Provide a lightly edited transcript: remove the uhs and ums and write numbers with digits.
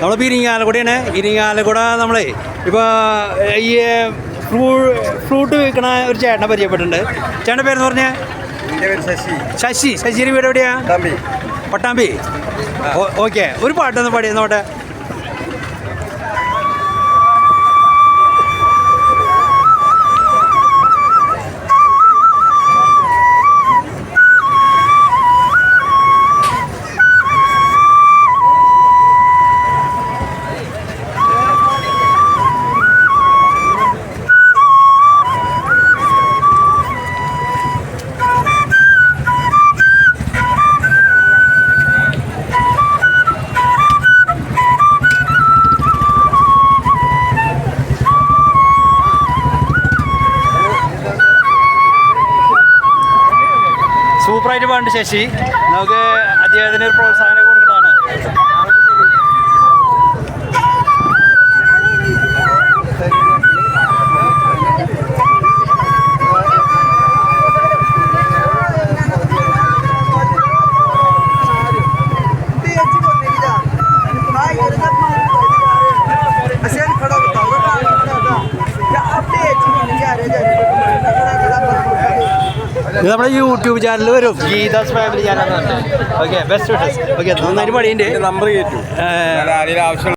നമ്മളിപ്പോൾ ഇരിങ്ങാലക്കുടയാണ്. ഇരിങ്ങാലക്കുട നമ്മളെ ഇപ്പോൾ ഈ ഫ്രൂട്ട് വിൽക്കണ ഒരു ചേട്ടനെ പരിചയപ്പെട്ടിട്ടുണ്ട്. ചേട്ടൻ്റെ പേരെന്ന് പറഞ്ഞാൽ ശശി. ശശിയുടെ വീട് എവിടെയാ? പട്ടാമ്പി. ഓക്കെ, ഒരു പാട്ടൊന്ന് പാടിയെന്നോട്ടെ. സൂപ്പറായിട്ട് പാടുണ്ട് ശശി. നമുക്ക് അദ്ദേഹത്തിന് ഒരു പ്രോത്സാഹനം കൊടുക്കുന്നതാണ്. ഇത് നമ്മുടെ യൂട്യൂബ് ചാനൽ വരും, Geetha's family channel. Okay, best wishes. Okay, നന്നായിട്ട് പണിയുണ്ട്. നമ്പർ കയറ്റും.